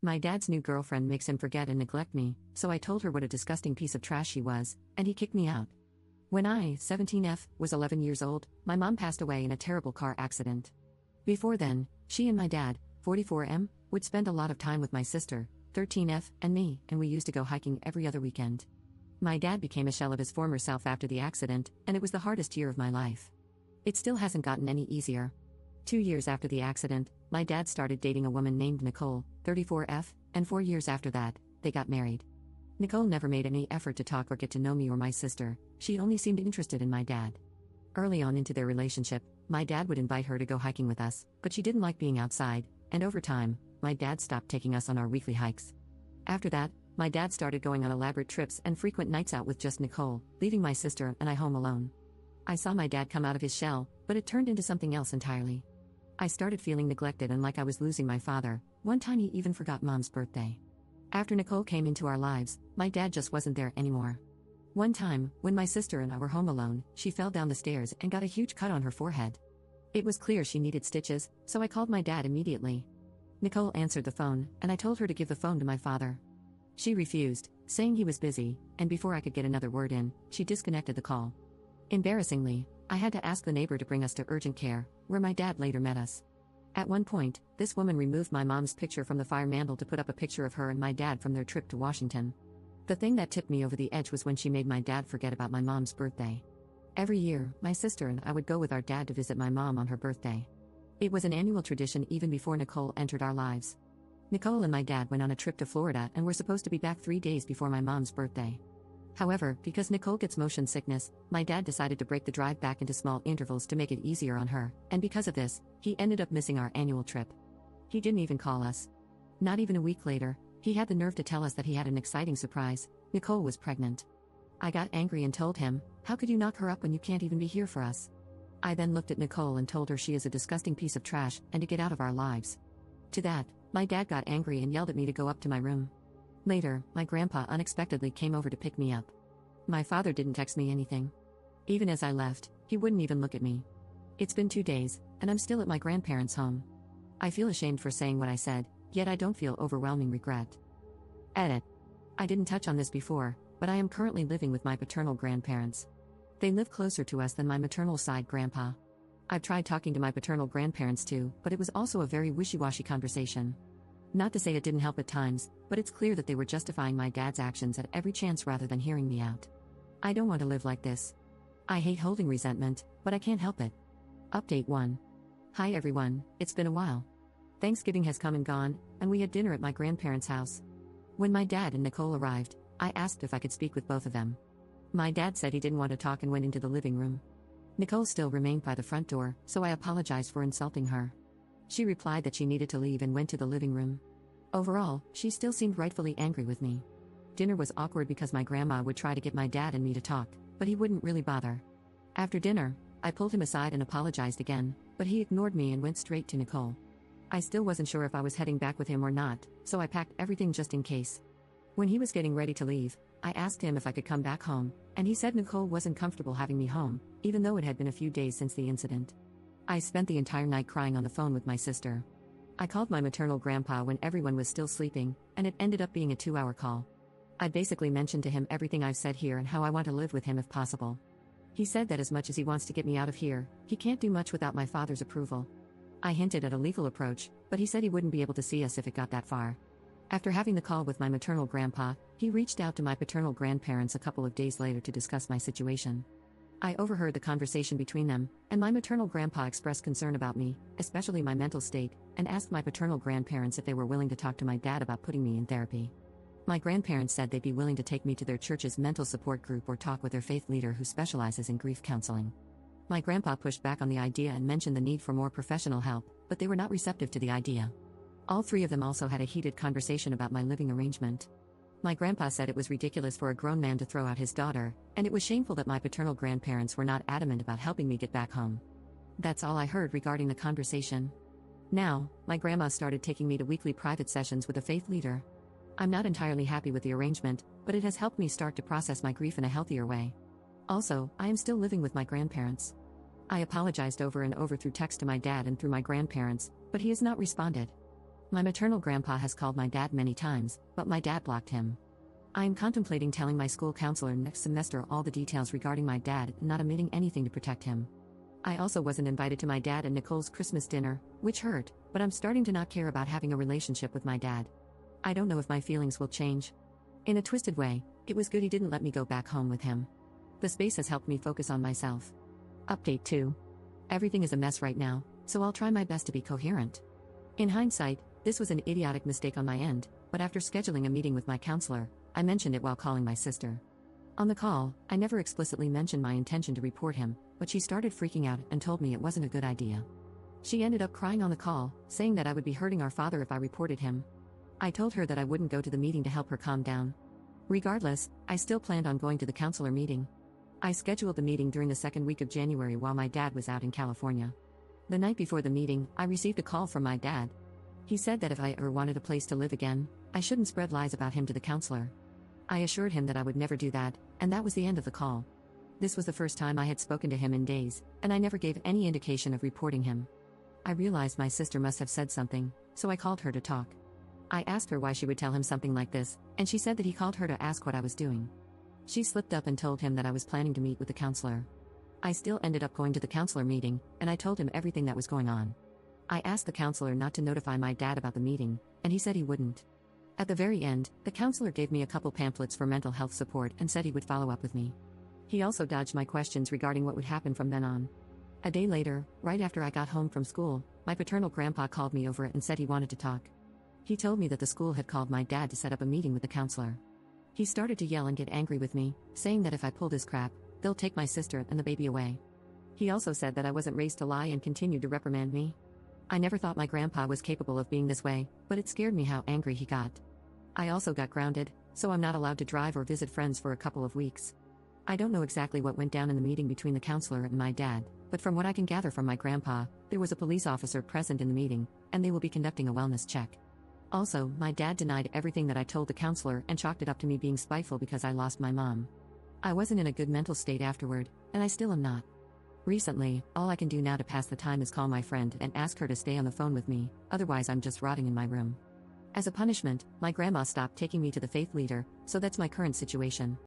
My dad's new girlfriend makes him forget and neglect me, so I told her what a disgusting piece of trash she was, and he kicked me out. When I, 17F, was 11 years old, my mom passed away in a terrible car accident. Before then, she and my dad, 44M, would spend a lot of time with my sister, 13F, and me, and we used to go hiking every other weekend. My dad became a shell of his former self after the accident, and it was the hardest year of my life. It still hasn't gotten any easier. 2 years after the accident, my dad started dating a woman named Nicole, 34F, and 4 years after that, they got married. Nicole never made any effort to talk or get to know me or my sister, she only seemed interested in my dad. Early on into their relationship, my dad would invite her to go hiking with us, but she didn't like being outside, and over time, my dad stopped taking us on our weekly hikes. After that, my dad started going on elaborate trips and frequent nights out with just Nicole, leaving my sister and I home alone. I saw my dad come out of his shell, but it turned into something else entirely. I started feeling neglected and like I was losing my father. One time he even forgot Mom's birthday. After Nicole came into our lives, my dad just wasn't there anymore. One time, when my sister and I were home alone, she fell down the stairs and got a huge cut on her forehead. It was clear she needed stitches, so I called my dad immediately. Nicole answered the phone, and I told her to give the phone to my father. She refused, saying he was busy, and before I could get another word in, she disconnected the call. Embarrassingly, I had to ask the neighbor to bring us to urgent care, where my dad later met us. At one point, this woman removed my mom's picture from the fire mantle to put up a picture of her and my dad from their trip to Washington. The thing that tipped me over the edge was when she made my dad forget about my mom's birthday. Every year, my sister and I would go with our dad to visit my mom on her birthday. It was an annual tradition even before Nicole entered our lives. Nicole and my dad went on a trip to Florida and were supposed to be back 3 days before my mom's birthday. However, because Nicole gets motion sickness, my dad decided to break the drive back into small intervals to make it easier on her, and because of this, he ended up missing our annual trip. He didn't even call us. Not even a week later, he had the nerve to tell us that he had an exciting surprise: Nicole was pregnant. I got angry and told him, "How could you knock her up when you can't even be here for us?" I then looked at Nicole and told her she is a disgusting piece of trash and to get out of our lives. To that, my dad got angry and yelled at me to go up to my room. Later, my grandpa unexpectedly came over to pick me up. My father didn't text me anything. Even as I left, he wouldn't even look at me. It's been 2 days, and I'm still at my grandparents' home. I feel ashamed for saying what I said, yet I don't feel overwhelming regret. Edit. I didn't touch on this before, but I am currently living with my paternal grandparents. They live closer to us than my maternal side grandpa. I've tried talking to my paternal grandparents too, but it was also a very wishy-washy conversation. Not to say it didn't help at times, but it's clear that they were justifying my dad's actions at every chance rather than hearing me out. I don't want to live like this. I hate holding resentment, but I can't help it. Update 1. Hi everyone, it's been a while. Thanksgiving has come and gone, and we had dinner at my grandparents' house. When my dad and Nicole arrived, I asked if I could speak with both of them. My dad said he didn't want to talk and went into the living room. Nicole still remained by the front door, so I apologized for insulting her. She replied that she needed to leave and went to the living room. Overall, she still seemed rightfully angry with me. Dinner was awkward because my grandma would try to get my dad and me to talk, but he wouldn't really bother. After dinner, I pulled him aside and apologized again, but he ignored me and went straight to Nicole. I still wasn't sure if I was heading back with him or not, so I packed everything just in case. When he was getting ready to leave, I asked him if I could come back home, and he said Nicole wasn't comfortable having me home, even though it had been a few days since the incident. I spent the entire night crying on the phone with my sister. I called my maternal grandpa when everyone was still sleeping, and it ended up being a 2-hour call. I basically mentioned to him everything I've said here and how I want to live with him if possible. He said that as much as he wants to get me out of here, he can't do much without my father's approval. I hinted at a legal approach, but he said he wouldn't be able to see us if it got that far. After having the call with my maternal grandpa, he reached out to my paternal grandparents a couple of days later to discuss my situation. I overheard the conversation between them, and my maternal grandpa expressed concern about me, especially my mental state, and asked my paternal grandparents if they were willing to talk to my dad about putting me in therapy. My grandparents said they'd be willing to take me to their church's mental support group or talk with their faith leader who specializes in grief counseling. My grandpa pushed back on the idea and mentioned the need for more professional help, but they were not receptive to the idea. All three of them also had a heated conversation about my living arrangement. My grandpa said it was ridiculous for a grown man to throw out his daughter, and it was shameful that my paternal grandparents were not adamant about helping me get back home. That's all I heard regarding the conversation. Now, my grandma started taking me to weekly private sessions with a faith leader. I'm not entirely happy with the arrangement, but it has helped me start to process my grief in a healthier way. Also, I am still living with my grandparents. I apologized over and over through text to my dad and through my grandparents, but he has not responded. My maternal grandpa has called my dad many times, but my dad blocked him. I am contemplating telling my school counselor next semester all the details regarding my dad and not omitting anything to protect him. I also wasn't invited to my dad and Nicole's Christmas dinner, which hurt, but I'm starting to not care about having a relationship with my dad. I don't know if my feelings will change. In a twisted way, it was good he didn't let me go back home with him. The space has helped me focus on myself. Update 2. Everything is a mess right now, so I'll try my best to be coherent. In hindsight, this was an idiotic mistake on my end, but after scheduling a meeting with my counselor, I mentioned it while calling my sister. On the call, I never explicitly mentioned my intention to report him, but she started freaking out and told me it wasn't a good idea. She ended up crying on the call, saying that I would be hurting our father if I reported him. I told her that I wouldn't go to the meeting to help her calm down. Regardless, I still planned on going to the counselor meeting. I scheduled the meeting during the second week of January while my dad was out in California. The night before the meeting, I received a call from my dad. He said that if I ever wanted a place to live again, I shouldn't spread lies about him to the counselor. I assured him that I would never do that, and that was the end of the call. This was the first time I had spoken to him in days, and I never gave any indication of reporting him. I realized my sister must have said something, so I called her to talk. I asked her why she would tell him something like this, and she said that he called her to ask what I was doing. She slipped up and told him that I was planning to meet with the counselor. I still ended up going to the counselor meeting, and I told him everything that was going on. I asked the counselor not to notify my dad about the meeting, and he said he wouldn't. At the very end, the counselor gave me a couple pamphlets for mental health support and said he would follow up with me. He also dodged my questions regarding what would happen from then on. A day later, right after I got home from school, my paternal grandpa called me over and said he wanted to talk. He told me that the school had called my dad to set up a meeting with the counselor. He started to yell and get angry with me, saying that if I pulled his crap, they'll take my sister and the baby away. He also said that I wasn't raised to lie and continued to reprimand me. I never thought my grandpa was capable of being this way, but it scared me how angry he got. I also got grounded, so I'm not allowed to drive or visit friends for a couple of weeks. I don't know exactly what went down in the meeting between the counselor and my dad, but from what I can gather from my grandpa, there was a police officer present in the meeting, and they will be conducting a wellness check. Also, my dad denied everything that I told the counselor and chalked it up to me being spiteful because I lost my mom. I wasn't in a good mental state afterward, and I still am not. Recently, all I can do now to pass the time is call my friend and ask her to stay on the phone with me, otherwise I'm just rotting in my room. As a punishment, my grandma stopped taking me to the faith leader, so that's my current situation.